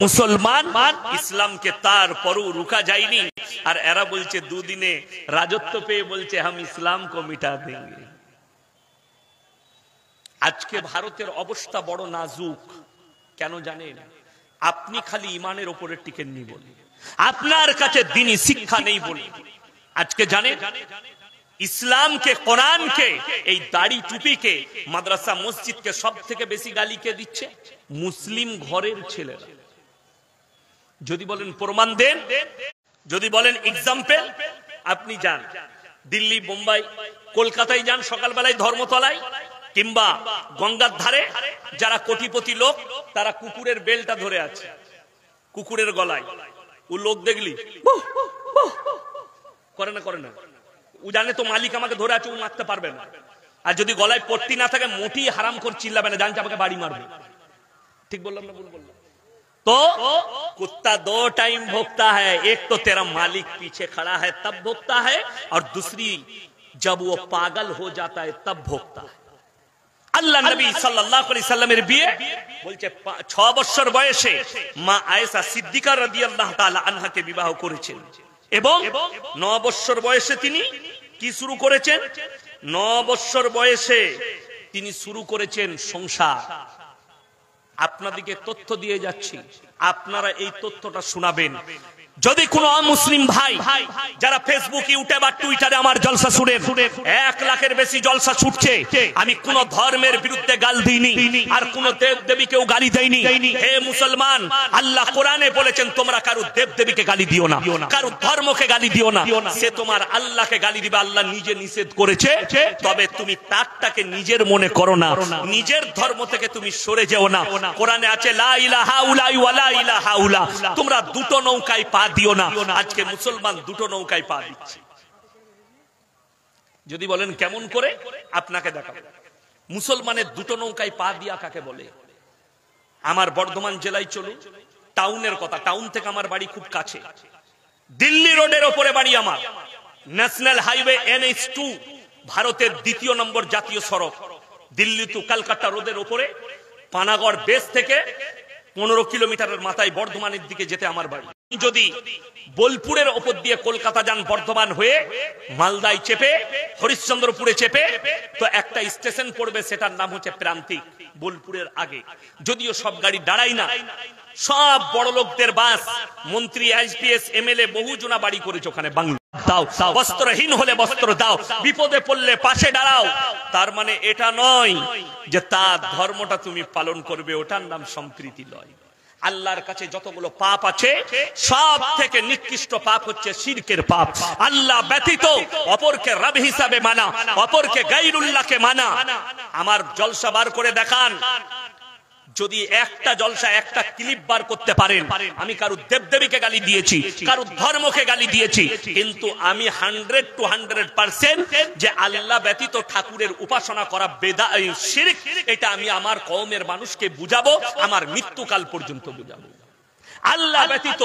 মুসলমান ইসলামকে তারপরও রুকা যায়নি, আর এরা বলছে দুদিনে রাজত্ব পেয়ে বলছে হাম ইসলাম কো মিটা দেंगे। আজকে ভারতের অবস্থা বড় নাজুক, কেন জানেন? আপনি খালি ইমানের উপরে টিকেননি বলে, আপনার কাছে দ্বীনি শিক্ষা নেই বলে। আজকে জানেন ইসলামকে, কোরআনকে, এই দাড়ি টুপিকে, মাদ্রাসা মসজিদকে সব থেকে বেশি গালি কে দিচ্ছে? মুসলিম ঘরের ছেলেরা। যদি বলেন প্রমাণ দেন, যদি বলেন এক্সাম্পল, আপনি যান দিল্লি, বোম্বাই, কলকাতায় যান, সকালবেলায় ধর্মতলায় কিংবা গঙ্গার ধারে যারা কোটিপতি লোক, তারা কুকুরের বেলটা ধরে আছে কুকুরের গলায়। ও লোক দেখলি করে না, করে না, ও জানে তো মালিক আমাকে ধরে আছে, ও মারতে পারবে না। আর যদি গলায় পট্টি না থাকে, মোটি হারাম করে চিল্লাবে না, জানছে আমাকে বাড়ি মারবে। ঠিক বললাম না ভুল বললাম? तो कुत्ता दो टाइम भोगता है, एक तो तेरा मालिक पीछे खड़ा है तब भोगता है, और दूसरी जब वो पागल हो जाता है तब भोगता है। আল্লাহ নবী সাল্লাল্লাহু আলাইহি সাল্লামের বিয়ে বলছে 6 বছর বয়সে মা আয়েশা সিদ্দিকা রাদিয়াল্লাহু তাআলা আনহাকে বিবাহ করেছেন, এবং 9 বছর বয়সে তিনি কি শুরু করেছেন? 9 বছর বয়সে তিনি শুরু করেছেন সংসার। আপনাদেরকে তথ্য দিয়ে যাচ্ছি, আপনারা এই তথ্যটা শোনাবেন। যদি কোনো মুসলিম ভাই যারা ফেসবুক, ইউটিউব আর টুইটারে আমার জলসা শুনেন, 1 লাখের বেশি জলসা ছুটছে, আমি কোন ধর্মের বিরুদ্ধে গাল দিইনি, আর কোন দেব দেবীকেও গালি দেইনি। হে মুসলমান, আল্লাহ কোরআনে বলেছেন তোমরা কারো দেব দেবীকে গালি দিও না, কারো ধর্মকে গালি দিও না। সে তোমার আল্লাহকে গালি দিবে, আল্লাহ নিজে নিষেধ করেছে। তবে তুমি তারটাকে নিজের মনে করো না, নিজের ধর্ম থেকে তুমি সরে যেও না। কোরআনে আছে লা ইলাহা ইল্লাল্লাহ ওয়া লা ইলাহা ইল্লাল্লাহ, তোমরা দুটো নৌকায় পা দিও না। আজকে মুসলমান দুটো নৌকায় পা দিচ্ছে। যদি বলেন কেমন করে, আপনাকে দেখাবো। মুসলমানের দুটো নৌকায় পা দিয়া কাকে বলে? আমার বর্ধমান জেলায় চলুন, টাউনের কথা, টাউন থেকে আমার বাড়ি খুব কাছে, দিল্লি রোডের ওপরে বাড়ি আমার। ন্যাশনাল হাইওয়ে NH2, ভারতের 2 নম্বর জাতীয় সড়ক, দিল্লি টু কলকাতা রোডের ওপরে পানাগড় বেস থেকে 15 কিলোমিটারের মাথায় বর্ধমানের দিকে যেতে আমার বাড়ি। যদি বোলপুরের ওপর দিয়ে কলকাতা যান, বর্ধমান হয়ে মালদায় চেপে, হরিশ্চন্দ্রপুরে চেপে, তো একটা স্টেশন পড়বে, সেটার নাম হচ্ছে প্রান্তিক, বোলপুরের আগে। যদিও সব গাড়ি দাঁড়ায় না, সব বড় লোকদের বাস, মন্ত্রী, IPS, MLA বহু জনা বাড়ি করেছে ওখানে। বাংলা দাও, বস্ত্রহীন হলে বস্ত্র দাও, বিপদে পড়লে পাশে দাঁড়াও। তার মানে এটা নয় যে তার ধর্মটা তুমি পালন করবে, ওটার নাম সম্প্রীতি নয়। আল্লাহর কাছে যতগুলো পাপ আছে, সব থেকে নিকৃষ্ট পাপ হচ্ছে শিরকের পাপ। আল্লাহ ব্যতীত অপরকে রব হিসাবে মানা, অপরকে গায়রুল্লাহকে মানা। আমার জলসা বার করে দেখান, যদি একটা জলসা, একটা ক্লিপ বার করতে পারেন, আমি কারো দেবদেবীকে গালি দিয়েছি, কারো ধর্মকে গালি দিয়েছি, কিন্তু আমি 100 to 100% যে আল্লাহ ব্যতীত ঠাকুরের উপাসনা করা বেদা, শিরক, এটা আমি আমার কওমের মানুষকে বুঝাবো, আমার মৃত্যুকাল পর্যন্ত বুঝাবো। আল্লাহ ব্যতীত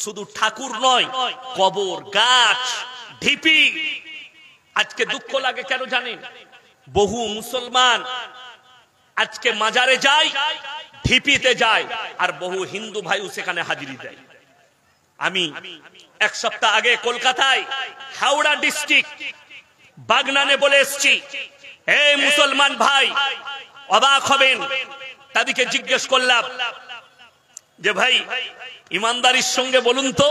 শুধু ঠাকুর নয়, কবর, গাছ, ঢিপি। আজকে দুঃখ লাগে কেন জানেন? বহু মুসলমান আজকে মাজারে যায়, ঢিপিতে যায়, আর বহু হিন্দু ভাইও সেখানে হাজিরি দেয়। আমি 1 সপ্তাহ আগে কলকাতায় হাওড়া ডিস্ট্রিক্ট বাগনানে বলে এসেছি, এই মুসলমান ভাই অবাক হবেন, তাদেরকে জিজ্ঞেস করলাম যে ভাই ইমানদারির সঙ্গে বলুন তো,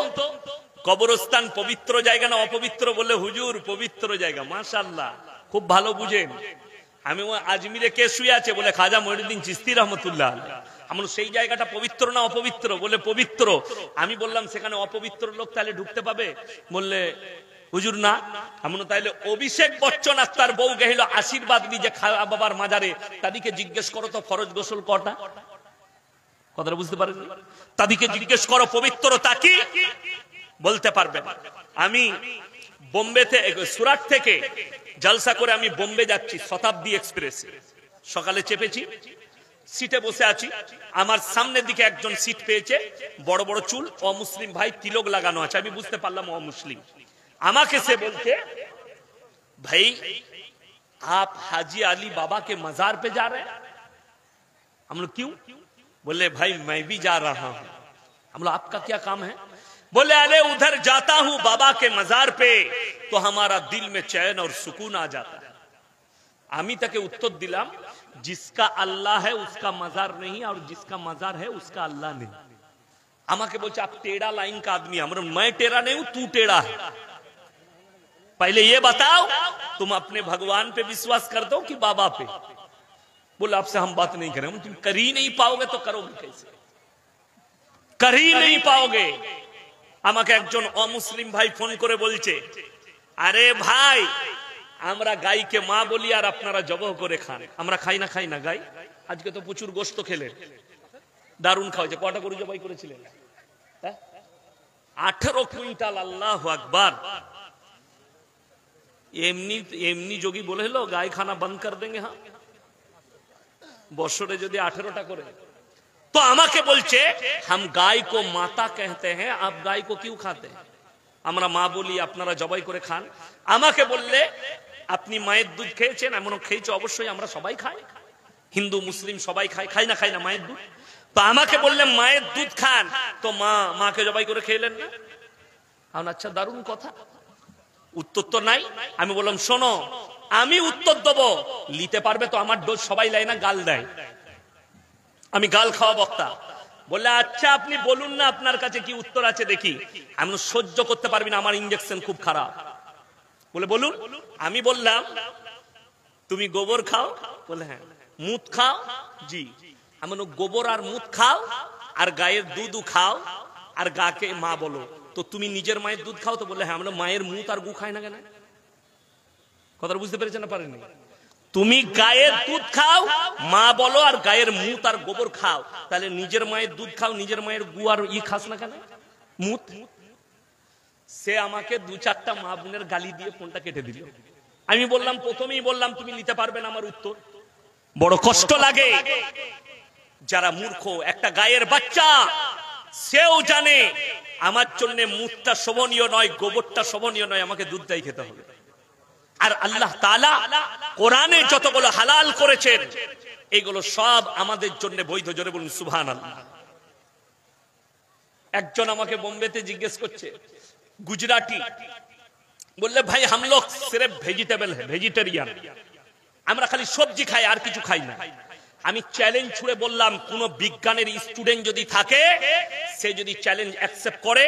কবরস্থান পবিত্র জায়গা না অপবিত্র? বলে হুজুর পবিত্র জায়গা। মাশাআল্লাহ, খুব ভালো বুঝেন। আমি আজমিরে কে শুয়ে আছে? বলে খাজা মঈনুদ্দিন চিশতি রহমতুল্লাহ আলাইহি। আমরা সেই জায়গাটা পবিত্র না অপবিত্র? বলে পবিত্র। আমি বললাম সেখানে অপবিত্র লোক তাহলে ঢুকতে পাবে? বললে হুজুর না। আমি তাইলে অভিষেক বচ্চন আর তার বউ গেল আশীর্বাদ নিয়ে যে খাজা বাবার মাজারে, তাদেরকে জিজ্ঞেস করো তো ফরজ গোসল কটা? কথাটা বুঝতে পারেন? তাদেরকে জিজ্ঞেস করো পবিত্রতা কি, বলতে পারবে না। আমি বোম্বেতে, সুরাট থেকে জলসা করে আমি বোম্বে যাচ্ছি শতাব্দী এক্সপ্রেসে। সকালে চেপেছি, সিটে বসে আছি, আমার সামনের দিকে একজন সিট পেয়েছে, বড় বড় চুল, অমুসলিম ভাই, তিলক লাগানো আছে। আমি বুঝতে পারলাম অমুসলিম। আমাকে সে বলছে, ভাই आप हाजी अली बाबा के मजार पे जा रहे हैं? हम लोग क्यों? बोले भाई मैं भी जा रहा हूं। हम लोग आपका क्या काम है? बोले अरे उधर जाता हूं बाबा के मजार पे तो हमारा दिल में चैन और सुकून आ जाता है। आमी ताके उत्तर दिलाम, जिसका अल्लाह है उसका मजार नहीं और जिसका मजार है उसका अल्लाह नहीं। আমাকে বলছে आप टेढ़ा लाइन का आदमी। मैं टेढ़ा नहीं हूं, तू टेढ़ा है। पहले ये बताओ तुम अपने भगवान पे विश्वास करते हो कि बाबा पे? बोले आपसे हम बात नहीं करेंगे। तुम कर ही नहीं पाओगे तो करोगे कैसे? कर ही नहीं पाओगे। আমাকে একজন অমুসলিম ভাই ফোন করে বলছে, আরে ভাই আমরা গাইকে মা বলি আর আপনারা জবাহ করে খান। আমরা খাই না গাই। আজকে তো প্রচুর গোশত খেলেন, দারুণ খাওয়াছে। কটা গরু জবাই করেছিলেন? 18 কুইন্টাল। আল্লাহু আকবার। এমনি যোগী বলে হলো গায়ে খানা বন্ধ कर देंगे। হ্যাঁ, বছরে যদি 18টা করে तो আমাকে বলছে हम गाय को माता कहते हैं, आप गाय को क्यों खाते हैं? আমরা মা বলি, আপনারা জবাই করে খান। আমাকে বললে আপনি মায়ের দুধ খেয়েছেন? এমনও খেয়েছে, অবশ্যই আমরা সবাই খাই, হিন্দু মুসলিম সবাই খাই না মায়ের দুধ। তো আমাকে বললে মায়ের দুধ খান, তো মাকে জবাই করে খেলেন না? আচ্ছা, দারুণ কথা। উত্তর তো নাই। আমি বললাম শোনো, আমি উত্তর দেবো, নিতে পারবে তো? আমার ডোজ সবাই লাই না, গাল দেয়। আমি গাল খাওয়া বক্তা। বললে আচ্ছা আপনি বলুন না আপনার কাছে কি উত্তর আছে দেখি। আমি সহ্য করতে পারবি না, আমার ইনজেকশন খুব খারাপ। বলে বলুন। আমি বললাম তুমি গোবর খাও? বলে হ্যাঁ। মুত খাও? জি। আমি গোবর আর মুত খাও আর গায়ের দুধ খাও আর গাকে মা বলো, তো তুমি নিজের মায়ের দুধ খাও? তো বলে হ্যাঁ। আমরা মায়ের মুত আর গু খাই না কেন? কথা বুঝতে পেরেছেন না পারেননি? তুমি গায়ের দুধ খাও, মা বলো, আর গায়ের মুত আর গোবর খাও, তাহলে নিজের মায়ের দুধ খাও, নিজের মায়ের গু আর খাস না কেন? মুত। সে আমাকে 2-4টা মা বোনের গালি দিয়ে ফোনটা কেটে দিল। আমি বললাম, প্রথমেই বললাম তুমি নিতে পারবে না আমার উত্তর। বড় কষ্ট লাগে। যারা মূর্খ, একটা গায়ের বাচ্চা সেও জানে আমার জন্য মুতটা শোভনীয় নয়, গোবরটা শোভনীয় নয়, আমাকে দুধটাই খেতে হবে। আর আল্লাহ তাআলা কোরআনে যতগুলো হালাল করেছেন এগুলো সব আমাদের জন্য বৈধ। জোরে বলুন সুবহানাল্লাহ। একজন আমাকে বোম্বেতে জিজ্ঞেস করছে, গুজরাটি, বললে ভাই हम लोग सिर्फ वेजिटेबल है, वेजिटेरियन, আমরা খালি সবজি খাই আর কিছু খাই না। আমি চ্যালেঞ্জ ছুড়ে বললাম, কোন বিজ্ঞানের স্টুডেন্ট যদি থাকে, সে যদি চ্যালেঞ্জ অ্যাকসেপ্ট করে,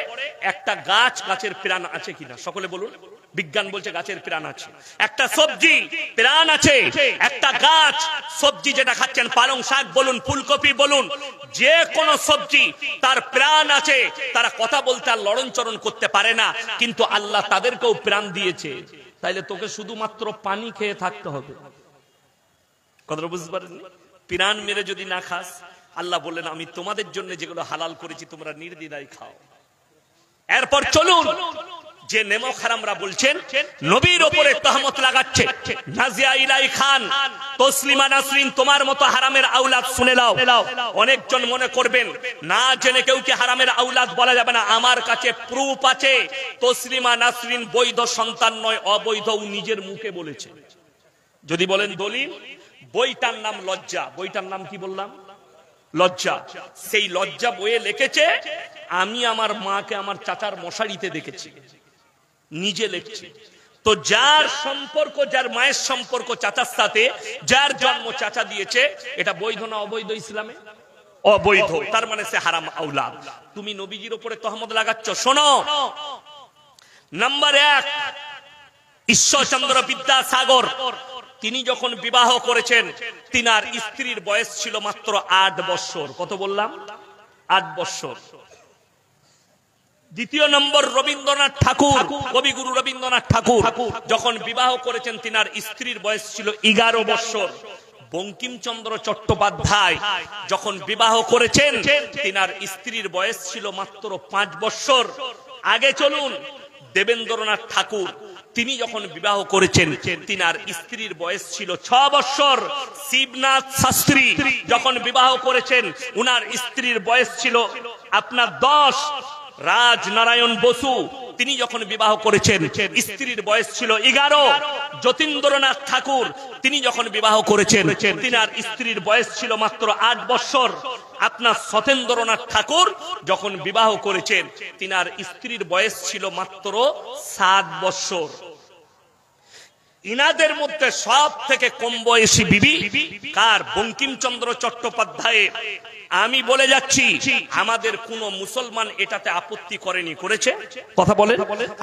একটা গাছের প্রাণ আছে কিনা? সকলে বলুন। বিজ্ঞান বলছে গাছের প্রাণ আছে। একটা সবজি প্রাণ আছে, একটা গাছ সবজি যেটা খাচ্ছেন, পালং শাক বলুন, ফুলকপি বলুন, যে কোন সবজি তার প্রাণ আছে। তারা কথা বলতে আর লড়নচরণ করতে পারে না, কিন্তু আল্লাহ তাদেরকেও প্রাণ দিয়েছে। তাইলে তোকে শুধুমাত্র পানি খেয়ে থাকতে হবে। কথাটা বুঝতে পারেন? প্রাণ মেরে যদি না খাস, আল্লাহ বললেন আমি তোমাদের জন্য যেগুলো হালাল করেছি তোমরা নির্দ্বিধায় খাও। এরপর চলুন, যে নেমক হারামরা বলছেন নবীর উপরে তহমত লাগাচ্ছে, নাজিয়া ইলাই খান, তসলিমা নাসরিন, তোমার মতো হারামের আওলাদ শুনে নাও। অনেকজন মনে করবেন না জেনে কেউ কি হারামের আওলাদ বলা যাবে না। আমার কাছে প্রুফ আছে, তসলিমা নাসরিন বৈধ সন্তান নয়, অবৈধ, নিজের মুখে বলেছে। যদি বলেন দলিল, বইটার নাম লজ্জা। বইটার নাম কি বললাম? লজ্জা। সেই লজ্জা বইয়ে লিখেছে, আমি আমার মাকে আমার চাচার মশারিতে দেখেছি, নিজে লিখছি। তো যার সম্পর্ক, যার মায়ের সম্পর্ক চাচার সাথে, যার জন্ম চাচা দিয়েছে, এটা বৈধ না অবৈধ ইসলামে? অবৈধ। তার মানে সে হারাম আওলাদ। তুমি নবীজির উপরে তহমত লাগাচ্ছ। শোনো, নাম্বার 1, ঈশ্বরচন্দ্র বিদ্যাসাগর, তিনি যখন বিবাহ করেছেন, তিনার স্ত্রীর বয়স ছিল মাত্র 8 বছর। কত বললাম? 8 বছর। দ্বিতীয় নম্বর, রবীন্দ্রনাথ ঠাকুর, কবিগুরু রবীন্দ্রনাথ ঠাকুর যখন বিবাহ করেছেন, তিনার স্ত্রীর বয়স ছিল 11 বছর। বঙ্কিমচন্দ্র চট্টোপাধ্যায় যখন বিবাহ করেছেন, তিনার স্ত্রীর বয়স ছিল মাত্র 5 বছর। আগে চলুন, দেবেন্দ্রনাথ ঠাকুর, তিনি যখন বিবাহ করেছেন, তিনার স্ত্রীর বয়স ছিল 6 বছর। শিবনাথ শাস্ত্রী যখন বিবাহ করেছেন, উনার স্ত্রীর বয়স ছিল আপনার 10। রাজনারায়ণ বসু তিনি যখন বিবাহ করেছেন স্ত্রীর বয়স ছিল 11। যতীন্দ্রনাথ ঠাকুর তিনি যখন বিবাহ করেছেন তিনার স্ত্রীর বয়স ছিল মাত্র 8 বছর। আপনার সতেন্দ্রনাথ ঠাকুর যখন বিবাহ করেছেন তিনার স্ত্রীর বয়স ছিল মাত্র 7 বছর। ইনাদের মধ্যে সব থেকে কম বয়সী বিবি কার? বঙ্কিমচন্দ্র চট্টোপাধ্যায়ের। আমি বলে যাচ্ছি আমাদের কোন মুসলমান এটাতে আপত্তি করেনি, করেছে? কথা বলেন।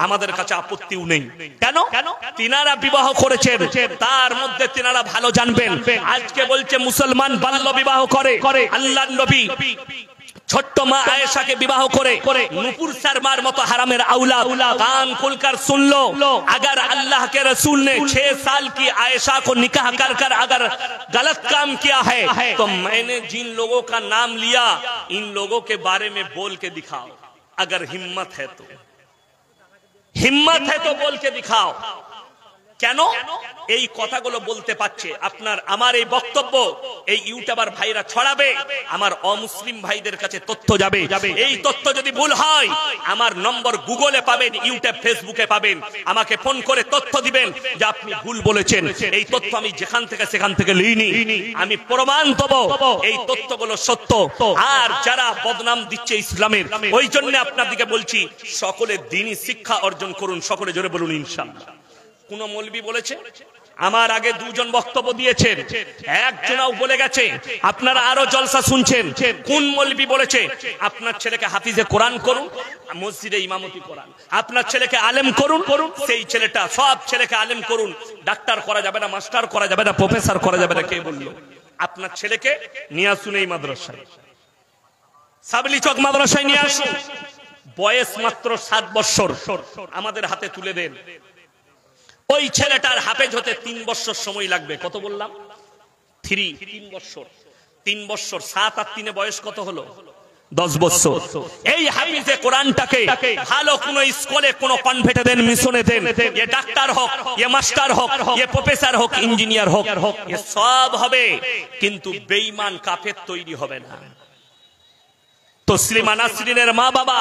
আমাদের কাছে আপত্তিও নেই। কেন? তিনারা বিবাহ করেছেন, তার মধ্যে তিনারা ভালো জানবেন। আজকে বলছে মুসলমান বাল্য বিবাহ করে। আল্লাহর নবী ছোট্ট মা আয়েশাকে বিবাহ করে নুপুর শর্মার মতো হারামের औलाद कान खुलकर सुन लो, अगर अल्लाह के रसूल ने 6 साल की आयशा को निकाह कर कर अगर गलत काम किया है तो मैंने जिन लोगों का नाम लिया इन लोगों के बारे में बोल के दिखाओ। अगर हिम्मत है तो बोल के दिखाओ। কেন এই কথাগুলো বলতে পারছে? আপনার আমার এই বক্তব্য এই ইউটিউবার ভাইরা ছড়াবে, আমার অমুসলিম ভাইদের কাছে তথ্য যাবে। এই তথ্য যদি ভুল হয় আমার নম্বর গুগলে পাবেন, ইউটিউব ফেসবুকে পাবেন। আমাকে ফোন করে তথ্য দিবেন যে আপনি ভুল বলেছেন। এই তথ্য আমি যেখান থেকে সেখান থেকে লইনি, আমি প্রমাণ দেব এই তথ্যগুলো সত্য। আর যারা বদনাম দিচ্ছে ইসলামের, ওই জন্য আপনাদেরকে বলছি সকলে দ্বীনি শিক্ষা অর্জন করুন। সকলে জোরে বলুন ইনশাআল্লাহ। কোন মৌলবি বলেছে? আমার আগে দুজন বক্তব্য দিয়েছেন, একজনাও বলে গেছে। আপনারা আরো জলসা শুনছেন। কোন মৌলবি বলেছে আপনার ছেলেকে হাফিজে কোরআন করুন, মসজিদে ইমামতি করান, আপনার ছেলেকে আলেম করুন। সেই ছেলেটা সব ছেলেকে আলেম করুন, ডাক্তার করা যাবে না, মাস্টার করা যাবে না, প্রফেসর করা যাবে না। কে বলল? আপনার ছেলেকে নিয়ে আসুন এই মাদ্রাসায়, সাবলি চক মাদ্রাসায় নিয়ে আসুন। বয়স মাত্র 7 বছর, আমাদের হাতে তুলে দেন। ওই ছেলেটার হাফেজ হতে 3 বছর সময় লাগবে। কত বললাম? 3 বছর। 3 বছর 7 আর 3 বয়স কত হলো? 10 বছর। এই হাফিজে কোরআনটাকে ভালো কোন স্কুলে কোন কনভেন্টে দেন, মিশনে দেন, ये ডাক্তার হোক, ये মাস্টার হোক, ये প্রফেসর হোক, ইঞ্জিনিয়ার হোক, ये সব হবে, কিন্তু বেঈমান কাফের তৈরি হবে না। তসলিমা নাসরিনের মা বাবা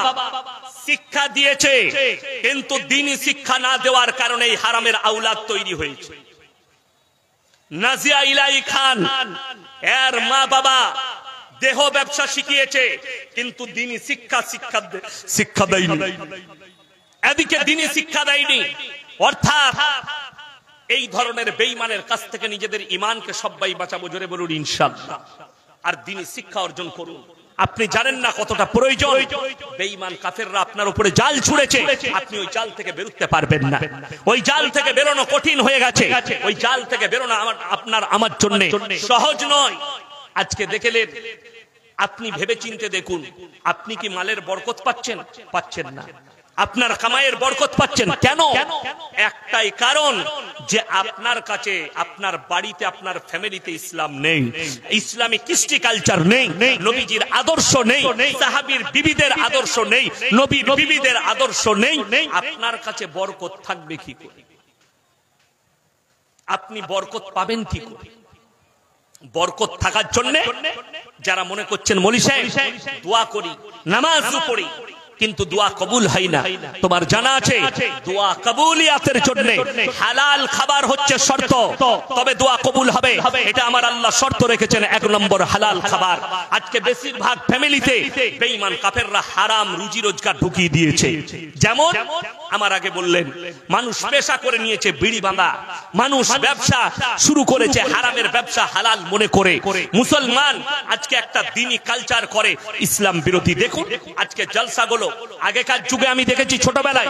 শিক্ষা দিয়েছে, কিন্তু দ্বীনি শিক্ষা না দেওয়ার কারণে এই হারামের औलाद তৈরি হয়েছে। নাজিয়া ইলাহি খান এর মা বাবা দেহ ব্যবসা শিখিয়েছে, কিন্তু দ্বীনি শিক্ষা দেয়নি। এদিকে দ্বীনি শিক্ষা দেয়নি, অর্থাৎ এই ধরনের বেঈমানের কাছ থেকে নিজেদের ঈমানকে সবাই বাঁচাবো। জোরে বলুন ইনশাআল্লাহ। আর দ্বীনি শিক্ষা অর্জন করুন। আপনি জানেন না কতটা প্রয়োজন। বেঈমান কাফেররা আপনার উপরে জাল ছুঁড়েছে, আপনি ওই জাল থেকে বেরোতে পারবেন না। ওই জাল থেকে বেরোনো কঠিন হয়ে গেছে। ওই জাল থেকে বেরোনো আপনার আমার জন্য সহজ নয়। আজকে দেখলেন, আপনি ভেবে চিন্তে দেখুন, আপনি কি মালের বরকত পাচ্ছেন? পাচ্ছেন না। আপনার কামাইয়ের বরকত পাচ্ছেন কেন? একটাই কারণ, যে আপনার কাছে, আপনার বাড়িতে, আপনার ফ্যামিলিতে ইসলাম নেই, ইসলামী কৃষ্টি কালচার নেই, নবীজির আদর্শ নেই, সাহাবীর বিবিদের আদর্শ নেই, নবীর বিবিদের আদর্শ নেই। আপনার কাছে বরকত থাকবে কি করে? আপনি বরকত পাবেন কি করে? বরকত থাকার জন্য যারা মনে করছেন মৌলভী সাহেব দোয়া করি, নামাজও পড়ি, কিন্তু দোয়া কবুল হয় না, তোমার জানা আছে দোয়া কবুলিয়াতের জন্য হালাল খাবার হচ্ছে শর্ত, তবে দোয়া কবুল হবে। এটা আমার আল্লাহ শর্ত রেখেছেন, 1 নম্বর হালাল খাবার। আজকে বেশিরভাগ ফ্যামিলিতে বেঈমান কাফেররা হারাম রুজি রোজগার ঢুকিয়ে দিয়েছে। যেমন আমার আগে বললেন, মানুষ পেশা করে নিয়েছে বিড়ি বাঁধা, মানুষ ব্যবসা শুরু করেছে হারামের ব্যবসা হালাল মনে করে। মুসলমান আজকে একটা দ্বীনি কালচার করে ইসলাম বিরোধী। দেখুন আজকে জলসাগুলো, আগেকার যুগে আমি দেখেছি ছোটবেলায়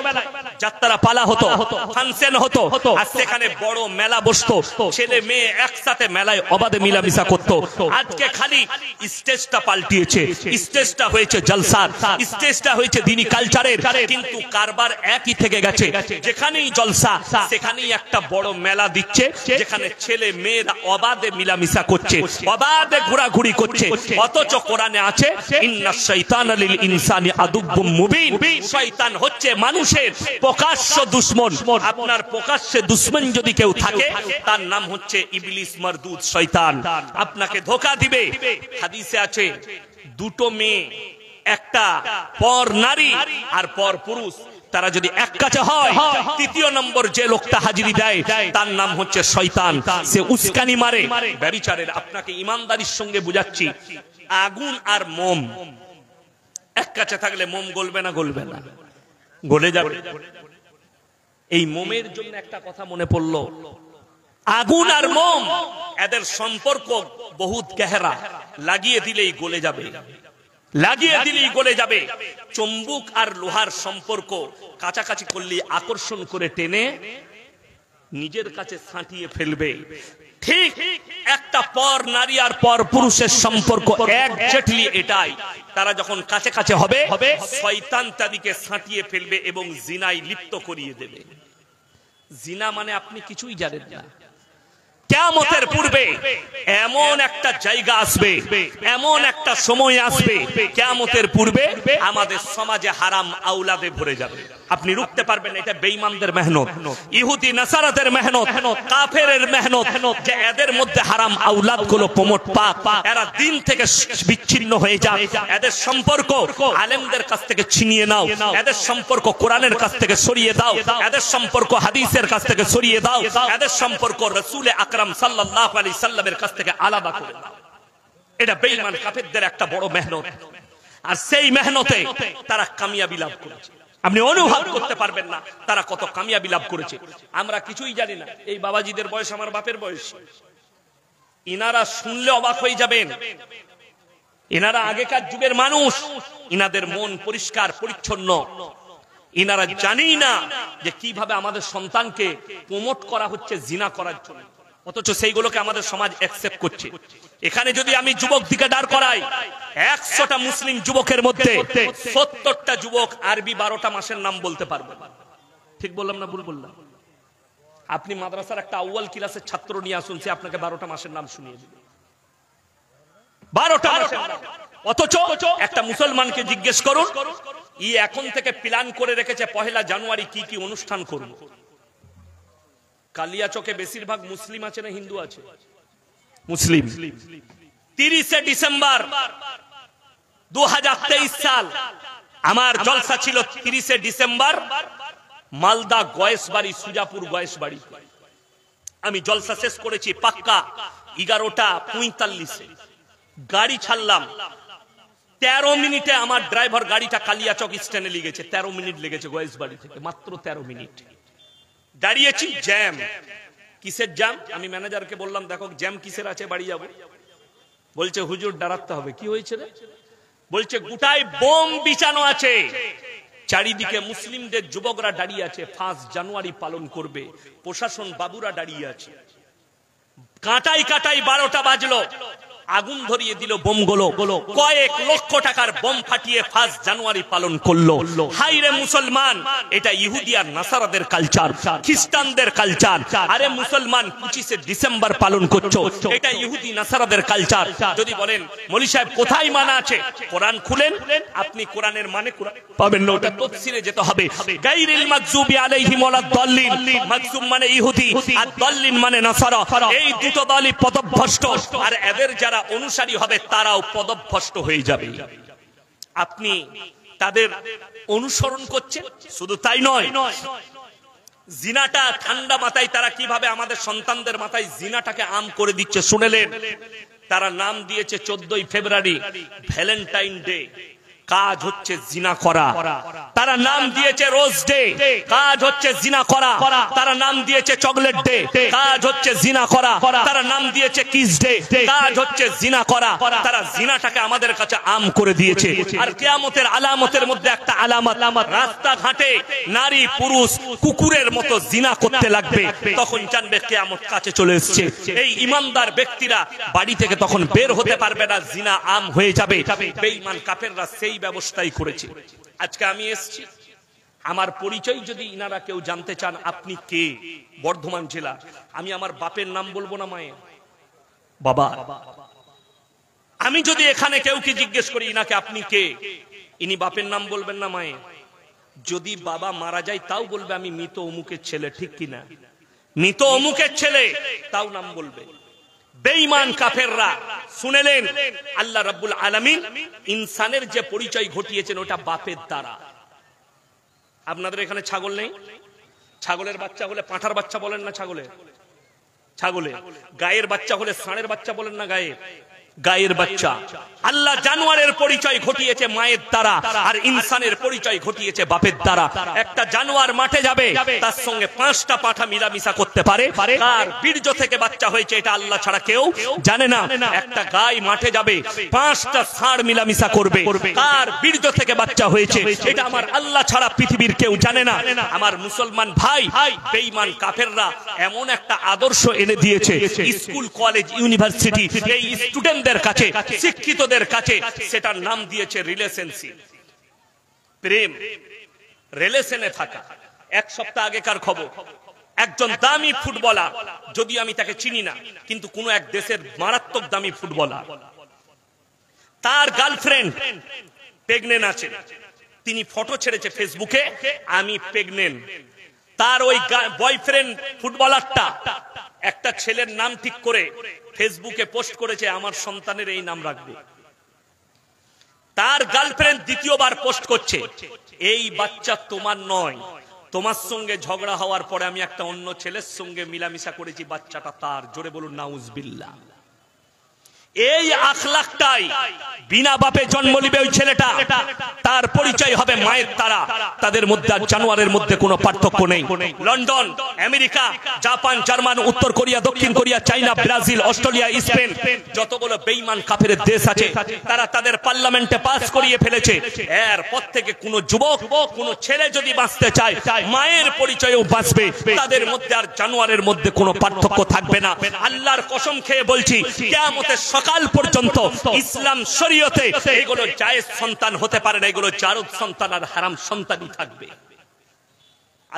যাত্রা পালা হতো, ফাংশন হতো, আর সেখানে বড় মেলা বসতো, ছেলে মেয়ে একসাথে মেলায় অবাধে মিলামিশা করতো। আজকে খালি স্টেজটা পাল্টিয়েছে, স্টেজটা হয়েছে জলসার, স্টেজটা হয়েছে দ্বীনি কালচারের, কিন্তু কারবার একই থেকে গেছে। যেখানেই জলসা সেখানেই একটা বড় মেলা দিচ্ছে, যেখানে ছেলে মেয়েরা অবাধে মিলামিশা করছে, অবাধে ঘোরাঘুরি করছে। অথচ কোরআনে আছে ইন্নাশ শাইতানা লিল ইনসানি আদুব্বুম মুবিন, শয়তান হচ্ছে মানুষের প্রকাশ্য দুশমন। আপনার প্রকাশ্যে দুশমন যদি কেউ থাকে তার নাম হচ্ছে ইবলিস মারদুদ, শয়তান। আপনাকে ধোঁকা দিবে। হাদিসে আছে দুটো মেয়ে, একটা পর নারী আর পর পুরুষ, তারা যদি এক কাছে হয়, তৃতীয় নম্বর যে লোকটা হাজিরি দেয় তার নাম হচ্ছে শয়তান, সে উস্কানি মারে ব্যভিচারের। আপনাকে ইমানদারির সঙ্গে বুঝাচ্ছি, আগুন আর মোম এক কাছে থাকলে মোম গলবে না? গলবে না, গলে যাবে। এই মোমের জন্য একটা কথা মনে পড়লো, আগুন আর মোম এদের সম্পর্ক বহুত গহরা, লাগিয়ে দিলেই গলে যাবে, লাগিয়ে দিলেই গলে যাবে। চুম্বক আর লোহার সম্পর্ক কাছাকাছি করলে আকর্ষণ করে টেনে নিজের কাছে ছাঁটিয়ে ফেলবে। ঠিক একটা পর নারী আর পর পুরুষের সম্পর্ক একজাক্টলি এটাই। তারা যখন কাছে কাছে হবে, শয়তান তাদেরকে ছাঁটিয়ে ফেলবে এবং জিনায় লিপ্ত করিয়ে দেবে। জিনা মানে আপনি কিছুই জানেন না। কিয়ামতের পূর্বে এমন একটা জায়গা আসবে, এমন একটা সময় আসবে, কিয়ামতের পূর্বে আমাদের সমাজে হারাম আওলাদে ভরে যাবে। আপনি রুখতে পারবেন? এটা বেঈমানদের মেহনত, ইহুদি নাসারাদের মেহনত, কাফেরের মেহনত, যে এদের মধ্যে হারাম আওলাদ গুলো প্রমোট পাক, এরা দিন থেকে বিচ্ছিন্ন হয়ে যায়। এদের সম্পর্ক আলেমদের কাছ থেকে ছিনিয়ে নাও, এদের সম্পর্ক কোরআনের কাছ থেকে সরিয়ে দাও, এদের সম্পর্ক হাদিসের কাছ থেকে সরিয়ে দাও, এদের সম্পর্ক রাসূল আকরাম সাল্লাল্লাহু আলাইহি সাল্লামের কাছ থেকে আলাদা করে দাও। এটা বেঈমান কাফেরদের একটা বড় মেহনত, আর সেই মেহনতে তারা কামিয়াবি লাভ করেছে। আপনি অনুভব করতে পারবেন না তারা কত কামিয়াবি লাভ করেছে। আমরা কিছুই জানি না। এই বাবাজিদের বয়স আমার বাপের বয়স। ইনারা শুনলে অবাক হয়ে যাবেন, ইনারা আগেকার যুগের মানুষ, ইনাদের মন পরিষ্কার পরিচ্ছন্ন। ইনারা জানেই না যে কিভাবে আমাদের সন্তানকে প্রমোট করা হচ্ছে জিনা করার জন্য, অথচ সেইগুলোকে আমাদের সমাজ অ্যাকসেপ্ট করছে। এখানে যদি আমি যুবক দিকে দাঁড় করাই, 100টা মুসলিম যুবকের মধ্যে 70টা যুবক আরবি 12টা মাসের নাম বলতে পারবে। ঠিক বললাম না ভুল বললাম? আপনি মাদ্রাসার একটা আউয়াল ক্লাসের ছাত্র নিয়ে আসুন, সে আপনাকে 12টা মাসের নাম শুনিয়ে দেবে। 12টা মাসের নাম। অথচ একটা মুসলমানকে জিজ্ঞেস করুন, ই এখন থেকে প্ল্যান করে রেখেছে 1 জানুয়ারি কি কি অনুষ্ঠান করব। কালিয়াচকে বেশিরভাগ মুসলিম আছে না হিন্দু আছে? মুসলিম। 30 ডিসেম্বর 2023 সাল আমার জলসা ছিল। 30 ডিসেম্বর মালদা গয়েশবাড়ি, সুজাপুর গয়েশবাড়ি। আমি জলসা শেষ করেছি পাক্কা 11টা 45-এ। গাড়ি ছাড়লাম, 13 মিনিটে আমার ড্রাইভার গাড়িটা কালিয়াচক স্ট্যান্ডে লেগেছে। 13 মিনিট লেগেছে গয়েশবাড়ি থেকে, মাত্র 13 মিনিট দাঁড়িয়েছি। জ্যাম। কিসের জ্যাম? আমি ম্যানেজারকে বললাম, দেখো জ্যাম কিসের আছে, বাড়ি যাব। বলছে হুজুর দাঁড়াতে হবে। কি হয়েছে রে? বলছে গোটায় বোম বিছানো আছে, চারিদিকে মুসলিমদের যুবকরা দাঁড়িয়ে আছে, 5 জানুয়ারি পালন করবে, প্রশাসন বাবুরা দাঁড়িয়ে আছে। কাঁটাই কাঁটাই 12টা বাজলো, আগুন ধরিয়ে দিল বোমগুলো। কয়েক লক্ষ টাকার বোম ফাটিয়ে 5 জানুয়ারি পালন করলো। হাই রে মুসলমান, এটা ইহুদি আর নাসারাদের কালচার, খ্রিস্টানদের কালচার। আরে মুসলমান 25 ডিসেম্বর পালন করছো, এটা ইহুদি নাসারাদের কালচার। যদি বলেন মৌলী সাহেব কোথায় মানা আছে, কোরআন খুলেন, আপনি কোরআনের মানে পাবেন না, ওটা তাফসীরে যেতে হবে। গায়রিল মাগযুবি আলাইহিম ওয়ালাদ দাল্লিন, মাগযুব মানে ইহুদি আর দাল্লিন মানে নাসারা। এই দুটো দলই পদভ্রষ্ট, আর এদের যারা অনুসারী হবে তারাও পদভ্রষ্ট হয়ে যাবে। আপনি তাদের অনুসরণ করছেন। শুধু তাই নয়, জিনাটা ঠান্ডা মাথায় তারা কিভাবে আমাদের সন্তানদের মাথায় জিনাটাকে আম করে দিচ্ছে শুনেলেন? তারা নাম দিয়েছে 14 ফেব্রুয়ারি ভ্যালেন্টাইন ডে, কাজ হচ্ছে জিনা করা। তারা নাম দিয়েছে রোজ ডে, কাজ হচ্ছে জিনা করা। তারা নাম দিয়েছে চকলেট ডে, কাজ হচ্ছে জিনা করা। তারা নাম দিয়েছে কিস ডে, কাজ হচ্ছে জিনা করা। তারা জিনাটাকে আমাদের কাছে আম করে দিয়েছে। আর কিয়ামতের আলামতের মধ্যে একটা আলামত, রাস্তাঘাটে নারী পুরুষ কুকুরের মতো জিনা করতে লাগবে, তখন জানবে কিয়ামত কাছে চলে এসেছে। এই ইমানদার ব্যক্তিরা বাড়ি থেকে তখন বের হতে পারবে না, জিনা আম হয়ে যাবে। বেঈমান কাফেররা সেই ব্যবস্থাই করেছে। আজকে আমি এসেছি, আমার পরিচয় যদি ইনারা কেউ জানতে চান, আপনি কে? বর্ধমান জেলা। আমি আমার বাপের নাম বলবো না মায়ের, বাবা। আমি যদি এখানে কেউ কি জিজ্ঞেস করি ইনাকে আপনি কে, ইনি বাপের নাম বলবেন না মায়ের। যদি বাবা মারা যায় তাও বলবে আমি মৃত অমুকের ছেলে, ঠিক কিনা? মৃত অমুকের ছেলে তাও নাম বলবে। বেঈমান কাফেররা শুনেলেন, আল্লাহ রাব্বুল আলামিন ইনসানের যে পরিচয় ঘটিয়েছেন ওটা বাপের দ্বারা। আপনাদের এখানে ছাগল নেই? ছাগলের বাচ্চা হলে পাঁঠার বাচ্চা বলেন না ছাগলে? ছাগলে গায়ের বাচ্চা হলে ষাঁড়ের বাচ্চা বলেন না গায়ের? গায়ের বাচ্চা। আল্লাহ জানোয়ারের পরিচয় ঘটিয়েছে মায়ের দ্বারা, আর ইনসানের পরিচয় ঘটিয়েছে বাপের দ্বারা। একটা জানোয়ার মাঠে যাবে, তার সঙ্গে 5টা পাঠা মিলামিশা করতে পারে। কার বীর্য থেকে বাচ্চা হয়েছে এটা আল্লাহ ছাড়া কেউ জানে না। একটা গাই মাঠে যাবে, 5টা ষাঁড় মিলামিশা করবে। কার বীর্য থেকে বাচ্চা হয়েছে এটা আমার আল্লাহ ছাড়া পৃথিবীর কেউ জানে না। আমার মুসলমান ভাই, বেঈমান কাফেররা এমন একটা আদর্শ এনে দিয়েছে, স্কুল কলেজ ইউনিভার্সিটি এই স্টুডেন্টদের কাছে, শিক্ষিতদের কাছে, সেটার নাম দিয়েছে রিলেশনশিপ, প্রেম, রিলেশনে থাকা। এক সপ্তাহ আগেকার খবর, একজন দামি ফুটবলার, যদি আমি তাকে চিনি না, কিন্তু কোন এক দেশের মারাত্মক দামি ফুটবলার, তার গার্লফ্রেন্ড প্রেগনেন্ট আছে। তিনি ফটো ছেড়েছে ফেসবুকে, আমি প্রেগনেন্ট। তার ওই বয়ফ্রেন্ড ফুটবলারটা একটা ছেলের নাম ঠিক করে ফেসবুকে পোস্ট করেছে, আমার সন্তানের এই নাম রাখবে। তার গার্লফ্রেন্ড দ্বিতীয়বার পোস্ট করছে, এই বাচ্চা তোমার নয়, তোমার সঙ্গে ঝগড়া হওয়ার পরে আমি একটা অন্য ছেলের সঙ্গে মিলামিশা করেছি, বাচ্চাটা তার। জোরে বলুন নাউজুবিল্লাহ। এই আখলাকটাই বিনা বাপে জন্ম নিবে ওই ছেলেটা, তার পরিচয় হবে মায়ের দ্বারা। তাদের মধ্যে আর জানোয়ারের মধ্যে কোনো পার্থক্য নেই। লন্ডন, আমেরিকা, জাপান, জার্মান, উত্তর কোরিয়া, দক্ষিণ Korea, China, Brazil, Australia, Spain, যতগুলো বেঈমান কাফের দেশ আছে, তারা তাদের পার্লামেন্টে পাস করিয়ে ফেলেছে, এরপর থেকে কোন যুবক, কোন ছেলে যদি বাঁচতে চায়, মায়ের পরিচয়েও বাঁচবে। তাদের মধ্যে আর জানোয়ারের মধ্যে কোনো পার্থক্য থাকবে না। আল্লাহর কসম খেয়ে বলছি, কিয়ামতের সকাল পর্যন্ত ইসলাম শরীয়তে এগুলো জায়েজ সন্তান হতে পারে না, এগুলো জারদ সন্তান আর হারাম সন্তানই থাকবে।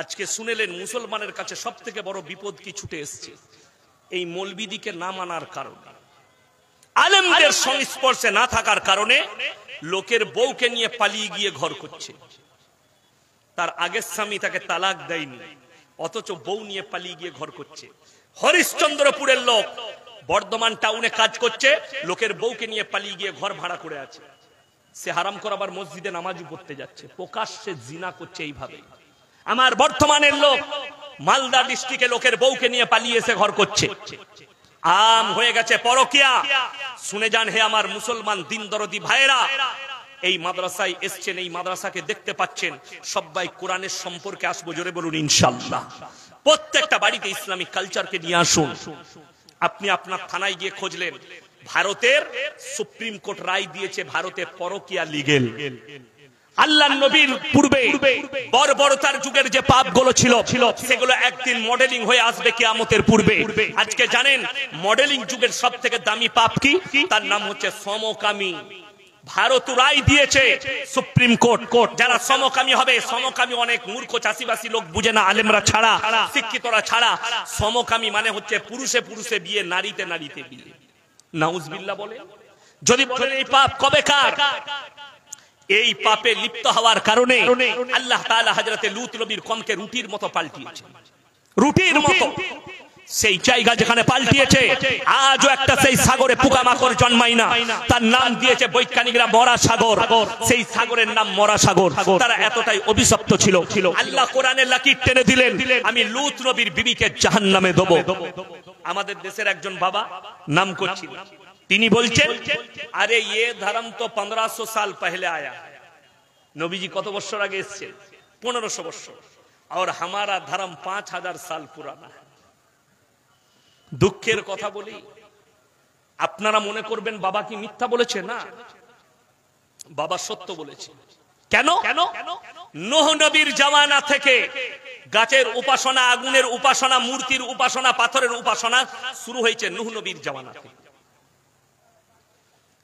আজকে শুনেলেন মুসলমানের কাছে সব থেকে বড় বিপদ কি ছুটে এসছে? এই মৌলবিদিকে না মানার কারণে, আলেমদের সংস্পর্শে না থাকার কারণে লোকের বউকে নিয়ে পালিয়ে গিয়ে ঘর করছে। তার আগের স্বামী তাকে তালাক দেয়নি, অথচ বউ নিয়ে পালিয়ে গিয়ে ঘর করছে। হরিশ্চন্দ্রপুরের লোক বর্ধমান টাউনে কাজ করছে, লোকের বউকে নিয়ে পালিয়ে গিয়ে ঘর ভাড়া করে আছে। সে হারাম করে আবার মসজিদে নামাজও পড়তে যাচ্ছে, প্রকাশ্যে জিনা করছে এইভাবে। আমার বর্তমানের লোক মালদা ডিস্ট্রিক্টে লোকের বউকে নিয়ে পালিয়ে এসে ঘর করছে। আম হয়ে গেছে পরকিয়া। শুনে যান হে আমার মুসলমান দিন দরদি ভাইরা, এই মাদ্রাসায় এসছেন, এই মাদ্রাসাকে দেখতে পাচ্ছেন, সবাই কোরআনের সম্পর্কে আসবো। জোরে বলুন ইনশাআল্লাহ। প্রত্যেকটা বাড়িতে ইসলামিক কালচারকে নিয়ে আসুন। আপনি আপনার থানায় গিয়ে খুঁজলেন, ভারতের সুপ্রিম কোর্ট রায় দিয়েছে ভারতে পরকিয়া লিগেল। আল্লাহর নবীর পূর্বে বর্বরতার যুগের যে পাপগুলো ছিল সেগুলো একদিন মডেলিং হয়ে আসবে কিয়ামতের পূর্বে। আজকে জানেন মডেলিং যুগের সবথেকে দামি পাপ কি? তার নাম হচ্ছে সমকামী। ভারত রায় দিয়েছে সুপ্রিম কোর্ট, যারা সমকামী হবে, সমকামী অনেক মূর্খ চাষিবাসী লোক বুঝে না, আলেমরা ছাড়া, শিক্ষিতরা ছাড়া। সমকামী মানে হচ্ছে পুরুষে পুরুষে বিয়ে, নারীতে নারীতে বিয়ে। নাউজুবিল্লাহ বলে। যদি বলেন এই পাপ কবেকার, এই পাপে লিপ্ত হওয়ার কারণে আল্লাহ তাআলা হযরতে লূত নবীর কওমকে রুটির মতো পাল্টিয়েছে, রুটির মতো। সেই জায়গা যেখানে পাল্টিয়েছে, আজও একটা সেই সাগরে পোকামাকড় জন্মায় না, তার নাম দিয়েছে বৈজ্ঞানিকরা মরা সাগর। সেই সাগরের নাম মরা সাগর। তারা এতটাই অভিশপ্ত ছিল, আল্লাহ কোরআনে লাকির টেনে দিলেন, আমি লূত নবীর বিবিকে জাহান্নামে দেব। আমাদের দেশের একজন বাবা নাম করছি, তিনি বলছেন, আরে ये धर्म तो 1500 साल पहले आया। নবীজি কত বছর আগে এসেছেন? 1500 বছর। और हमारा धर्म 5000 साल पुराना है। দুঃখের কথা বলি, আপনারা মনে করবেন বাবা কি মিথ্যা বলেছে? না, বাবা সত্য বলেছে। কেন? নূহ নবীর জামানা থেকে গাছের উপাসনা, আগুনের উপাসনা, মূর্তির উপাসনা, পাথরের উপাসনা শুরু হয়েছে নূহ নবীর জামানা থেকে।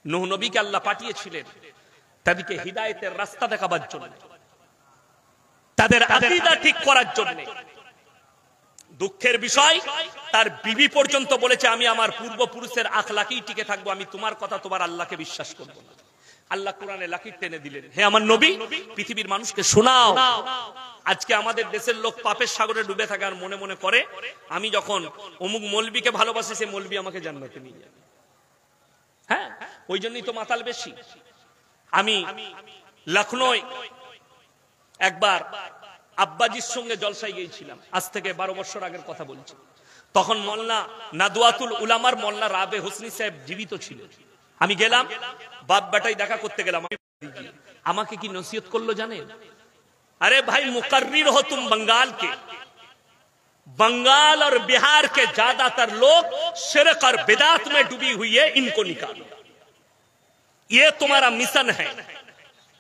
নূহ নবীকে আল্লাহ পাঠিয়েছিলেন তাদেরকে হিদায়াতের রাস্তা দেখাবার জন্য, তাদের আকীদা ঠিক করার জন্য। দুঃখের বিষয়, তার বিবি পর্যন্ত বলেছে, আমি আমার পূর্বপুরুষের আখলাকেই টিকে থাকবো, আমি তোমার কথা, তোমার আল্লাহকে বিশ্বাস করব না। আল্লাহ কোরআনে লাকির টেনে দিলেন, হে আমার নবী, পৃথিবীর মানুষকে শোনাও। আজকে আমাদের দেশের লোক পাপের সাগরে ডুবে থাকে আর মনে মনে করে, আমি যখন অমুক মৌলবীকে ভালোবাসি, সে মৌলবী আমাকে জান্নাতে নিয়ে যাবে। হ্যাঁ, ওই জন্যই তো মাতাল বেশি। আমি লখনৌ একবার আব্বাজির সঙ্গে জলসায় গিয়েছিলাম, আজ থেকে 12 বছর আগের কথা বলছি। তখন মোল্লা নাদওয়াতুল উলামার মোল্লা রাবে হোসনি সাহেব জীবিত ছিলেন। আমি গেলাম, বাপ বেটাই দেখা করতে গেলাম। আমাকে কি নসিহত করলো জানেন? अरे भाई मुकर्रिर हो तुम बंगाल के, बंगाल और बिहार के ज्यादातर लोग शिरक और बिदात में डूबी हुई है, इनको निकालो, ये तुम्हारा मिशन है।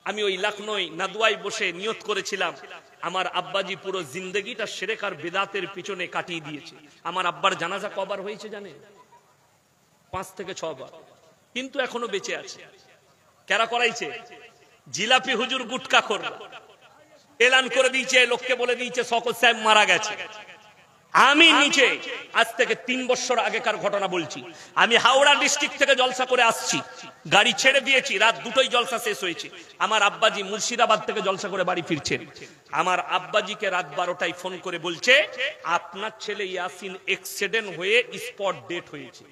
আমি ওই লখনৌ নাদওয়ায় বসে নিয়ত করেছিলাম, আমার আব্বাজি পুরো জিন্দেগিটা শিরক আর বিদাতের পিছনে কাটিয়ে দিয়েছে। আমার আব্বার জানাজা কবার হয়েছে জানেন? 5 থেকে 6 বার, কিন্তু এখনো বেঁচে আছে। কারা করাইছে? জিলাপি হুজুর গুটকা করল, এলান করে দিয়েছে, লোককে বলে দিয়েছে শওকত সাহেব মারা গেছে। আমি নিচে আজ থেকে 3 বছর আগেকার ঘটনা বলছি। আমি হাওড়া ডিস্ট্রিক্ট থেকে জলসা করে আসছি, গাড়ি ছেড়ে দিয়েছি, রাত 2টোই জলসা শেষ হয়েছে। আমার আব্বাজি মুর্শিদাবাদ থেকে জলসা করে বাড়ি ফিরছেন। আমার আব্বাজিকে রাত 12টায় ফোন করে বলছে, আপনার ছেলে ইয়াসিন অ্যাক্সিডেন্ট হয়ে স্পট ডেট হয়েছে।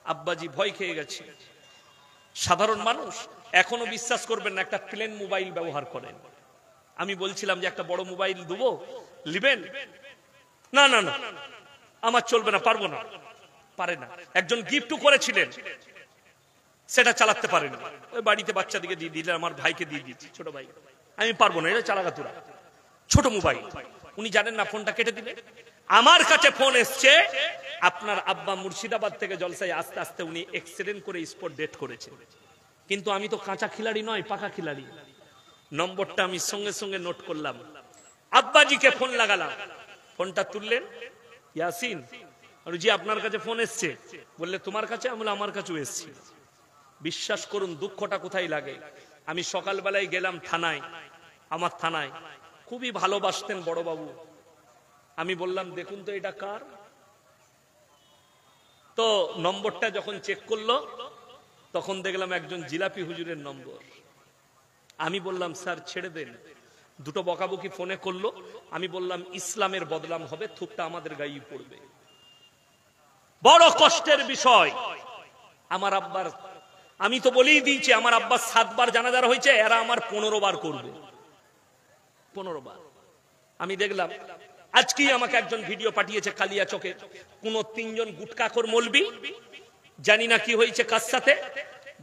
আব্বাজি ভয় খেয়ে গেছে। সাধারণ মানুষ এখনো বিশ্বাস করবেন না, একটা প্লেন মোবাইল ব্যবহার করেন। আমি বলছিলাম যে একটা বড় মোবাইল দেবো, নেবেন? না না না, আমার চলবে না, পারবো না। পারে না। একজন গিফটও করেছিলেন, সেটা চালাতে পারেন। ওই বাড়িতে বাচ্চাদিকে দিয়ে দিলে, আমার ভাইকে দিয়ে দিয়েছি, ছোট ভাই। আমি পারবো না, এটা চালাগা তোরা, ছোট মোবাইল। উনি জানেন না, ফোনটা কেটে দিলে। আমার কাছে ফোন এসছে, আপনার আব্বা মুর্শিদাবাদ থেকে জলসায় আস্তে আস্তে উনি অ্যাক্সিডেন্ট করে স্পট ডেট করেছে। কিন্তু আমি তো কাঁচা খিলাড়ি নয়, পাকা খিলাড়ি। নম্বরটা আমি সঙ্গে সঙ্গে নোট করলাম, আব্বাজিকে ফোন লাগালাম। ফোনটা তুললেন, ইয়াসিন জি আপনার কাছে ফোন এসছে। বললে তোমার কাছে? আমি আমার কাছেও এসছে। বিশ্বাস করুন দুঃখটা কোথায় লাগে। আমি সকালবেলায় গেলাম থানায়, আমার থানায় খুবই ভালোবাসতেন বড় বাবু। আমি বললাম দেখুন তো এটা কার। তো নম্বরটা যখন চেক করলো, তখন দেখলাম একজন জিলাপি হুজুরের নম্বর। আমি বললাম স্যার ছেড়ে দেন। দুটো বকাবকি ফোনে করলো। আমি বললাম ইসলামের বদনাম হবে, থুকটা আমাদের গায়ে পড়বে। বড় কষ্টের বিষয়। আমার আব্বার, আমি তো বলেই দিয়েছি, আমার আব্বার 7 বার জানাজা হয়েছে, এরা আমার 15 বার করবে। 15 বার। আমি দেখলাম আজকেই আমাকে একজন ভিডিও পাঠিয়েছে কালিয়া চকে, কোন 3 জন গুটকাখোর মৌলবি, জানি না কি হয়েছে কার সাথে,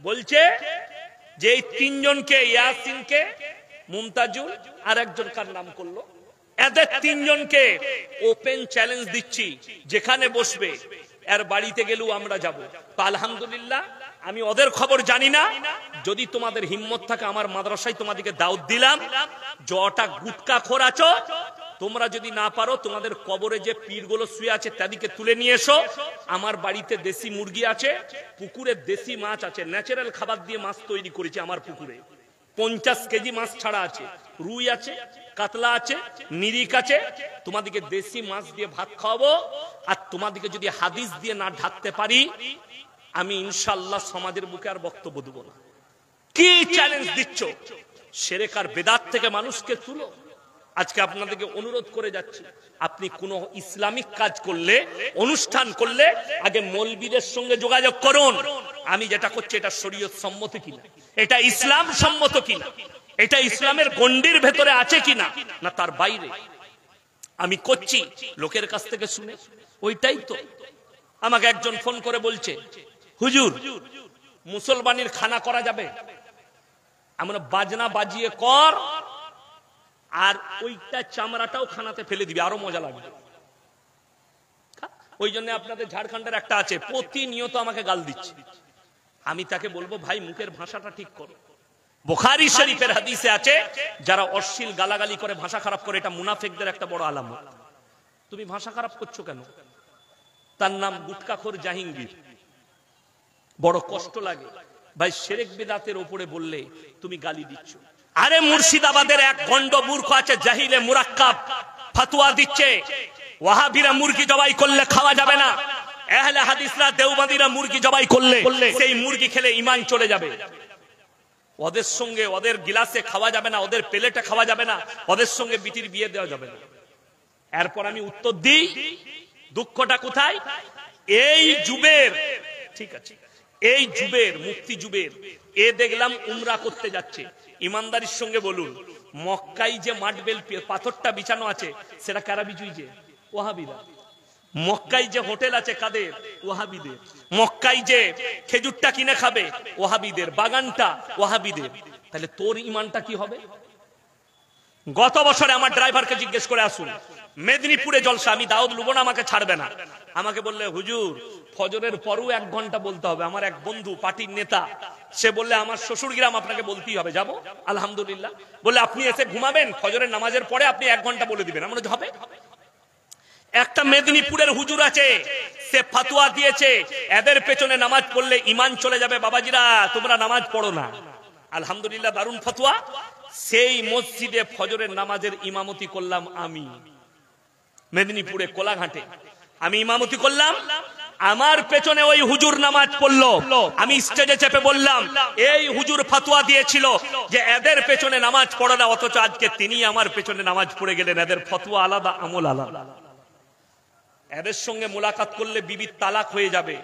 বলছে যে এই 3 জনকে, ইয়াসিনকে, মুমতাজুল আর একজন কার নাম করলো, এদের 3 জনকে ওপেন চ্যালেঞ্জ দিচ্ছি, যেখানে বসবে এর বাড়িতে গেলেও আমরা যাব। তো আলহামদুলিল্লাহ, আমি ওদের খবর জানি না, যদি তোমাদের হিম্মত থাকে আমার মাদ্রাসায় তোমাদেরকে দাওয়াত দিলাম, যটা গুটকাখোর আছো তোমরা যদি না পারো, তোমাদের কবরে যে পীরগুলো শুয়ে আছে তাদেরকে তুলে নিয়ে এসো। আমার বাড়িতে দেশি মুরগি আছে, পুকুরে দেশি মাছ আছে, ন্যাচারাল খাবার দিয়ে মাছ তৈরি করেছি আমার পুকুরে। 50 কেজি মাছ ছাড়া আছে, রুই আছে, কাতলা আছে, নিরিক আছে। তোমাদেরকে দেশি মাছ দিয়ে ভাত খাওয়াবো। আর তোমাদেরকে যদি হাদিস দিয়ে না ঢাকতে পারি, আমি ইনশাআল্লাহ সমাজের বুকে আর বক্তব্য দেব না। কি চ্যালেঞ্জ দিচ্ছ? শিরক আর বিদআত থেকে মানুষকে তুলো। আজকে আপনাদেরকে অনুরোধ করে যাচ্ছি, আপনি কোন ইসলামিক কাজ করলে, অনুষ্ঠান করলে, আগে মৌলবীদের সঙ্গে যোগাযোগ করুন। আমি যেটা করছি এটা শরীয়ত সম্মত কিনা, এটা ইসলাম সম্মত কিনা, এটা ইসলামের গণ্ডির ভেতরে আছে কিনা, না তার বাইরে। আমি করছি লোকের কাছ থেকে শুনে, ওইটাই তো। আমাকে একজন ফোন করে বলছে, হুজুর মুসলমানের খানা করা যাবে? আমরা বাজনা বাজিয়ে কর, আর ওইটা চামড়াটাও খানাতে ফেলে দিবি, আরো মজা লাগবে। ওই জন্য আপনাদের ঝাড়খণ্ডের একটা আছে, প্রতিনিয়ত আমাকে গাল দিচ্ছে। আমি তাকে বলবো, ভাই মুখের ভাষাটা ঠিক করো। বুখারী শরীফের হাদিসে আছে, যারা অশ্লীল গালাগালি করে, ভাষা খারাপ করে, এটা মুনাফিকদের একটা বড় আলামত। তুমি ভাষা খারাপ করছো কেন? তার নাম গুটকাখোর জাহাঙ্গীর। বড় কষ্ট লাগে ভাই, শিরক বিদআতের উপরে বললে তুমি গালি দিচ্ছ। আরে মুর্শিদাবাদের এক গন্ড মূর্খ আছে, জাহিলে মুরাক্কাব, ফতোয়া দিচ্ছে ওয়াহাবিরা মুরগি জবাই করলে খাওয়া যাবে না, আহলে হাদিসরা দেওবন্দিরা মুরগি জবাই করলে সেই মুরগি খেলে ঈমান চলে যাবে। ওদের সঙ্গে, ওদের গিলাসে খাওয়া যাবে না, ওদের প্লেটে খাওয়া যাবে না, ওদের সঙ্গে বিটির বিয়ে দেওয়া যাবে না। এরপর আমি উত্তর দিই, দুঃখটা কোথায়? এই জুবের, ঠিক আছে, এই জুবের, মুফতি জুবের, এ দেখলাম উমরা করতে যাচ্ছে। ইমানদারির সঙ্গে বলুন, মক্কায় যে মার্বেল পাথরটা বিছানো আছে সেটা কারা বিছুইছে? ওয়াহাবিরা। মক্কায় যে হোটেল আছে কাদের? ওয়াহাবিদের। মক্কায় যে খেজুরটা কিনে খাবে ওয়াহাবিদের, বাগানটা ওয়াহাবিদের। তাহলে তোর ইমানটা কি হবে? গত বছরে আমার ড্রাইভারকে জিজ্ঞেস করে আসুন, মেদিনীপুরে জলসা, আমি দাওয়াত লুবো না, আমাকে ছাড়বে না। আমাকে বললে হুজুর ফজরের পরও 1 ঘন্টা বলতে হবে। আমার এক বন্ধু পার্টির নেতা, সে বললে আমার শ্বশুর গ্রাম আপনাকে বলতেই হবে। যাব আলহামদুলিল্লাহ। বললে আপনি এসে ঘুমাবেন, ফজরের নামাজের পরে আপনি 1 ঘন্টা বলে দিবেন। আমরা হবে। একটা মেদিনীপুরের হুজুর আছে, সে ফতোয়া দিয়েছে এদের পেছনে নামাজ পড়লে ঈমান চলে যাবে। বাবাজিরা তোমরা নামাজ পড়ো না। আলহামদুলিল্লাহ, দারুণ ফতোয়া। সেই মসজিদে ফজরের নামাজের ইমামতি করলাম আমি, মেদিনীপুরে কোলাঘাটে আমি ইমামতি করলাম। আমার পেছনে ওই হুজুর নামাজ পড়লো। আমি স্টেজে চেপে বললাম, এই হুজুর ফতোয়া দিয়েছিল যে এদের পেছনে নামাজ পড়ো না, অথচ আজকে তিনি আমার পেছনে নামাজ পড়ে গেলেন। এদের ফতোয়া আলাদা, আমল আলাদা। এদের সঙ্গে মোলাকাত করলে বিবির তালাক হয়ে যাবে।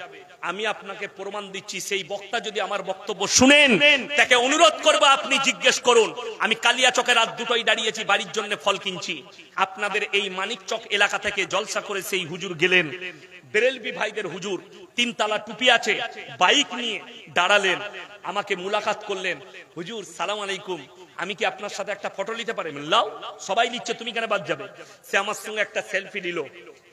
আমি আপনাকে প্রমাণ দিচ্ছি। সেই বক্তা যদি আমার বক্তব্য শুনেন, তাকে অনুরোধ করবো আপনি জিজ্ঞেস করুন। আমি কালিয়াচকে রাত 2টোয় দাঁড়িয়েছি, বাড়ির জন্য ফল কিনছি। আপনাদের এই মানিকচক এলাকা থেকে জলসা করে সেই হুজুর গেলেন, বেরেলভি ভাইদের হুজুর, 3 তালা টুপি আছে, বাইক নিয়ে দাঁড়ালেন, আমাকে মুলাকাত করলেন। হুজুর সালাম আলাইকুম, আমি কি আপনার সাথে একটা ফটো নিতে পারি? লাও, সবাই নিচ্ছে, তুমি কেন বাদ যাবে? সে আমার সঙ্গে একটা সেলফি নিল।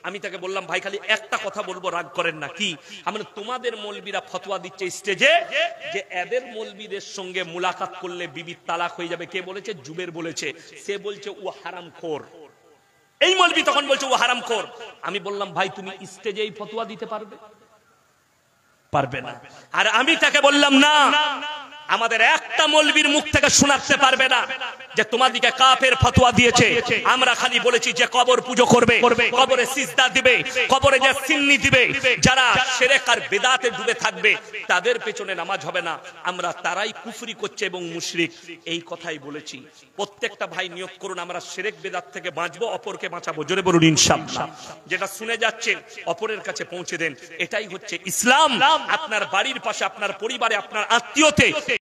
আমি তাকে বললাম, ভাই খালি একটা কথা বলবো, রাগ করেন না। কি? আমরা তোমাদের মৌলবীরা ফতোয়া দিচ্ছে স্টেজে যে এদের মৌলবীদের সঙ্গে মুলাকাত করলে বিবির তালাক হয়ে যাবে। কে বলেছে? জুবের বলেছে। সে বলছে ও হারামখোর। এই মৌলবী তখন বলছে ও হারামখোর। আমি বললাম, ভাই তুমি স্টেজেই ফতোয়া দিতে পারবে? পারবে না। আর আমি তাকে বললাম, না, আমাদের একটা মৌলবীর মুখ থেকে শোনাতে পারবে না যে তোমাদিকে কাফের ফতোয়া দিয়েছে। আমরা খালি বলেছি যে কবর পুজো করবে, কবরে সিজদা দিবে, কবরে যে সিন্নি দিবে, যারা শিরক আর বিদআতে ডুবে থাকবে তাদের পেছনে নামাজ হবে না। আমরা তারাই কুফরি করছে এবং মুশরিক, এই কথাই বলেছি। প্রত্যেকটা ভাই নিয়ত করুন, আমরা শিরক বিদআত থেকে বাঁচবো, অপরকে বাঁচাবো। জোরে বলুন ইনশাআল্লাহ। যেটা শুনে যাচ্ছেন অপরের কাছে পৌঁছে দেন। এটাই হচ্ছে ইসলাম। আপনার বাড়ির পাশে, আপনার পরিবারে, আপনার আত্মীয়তে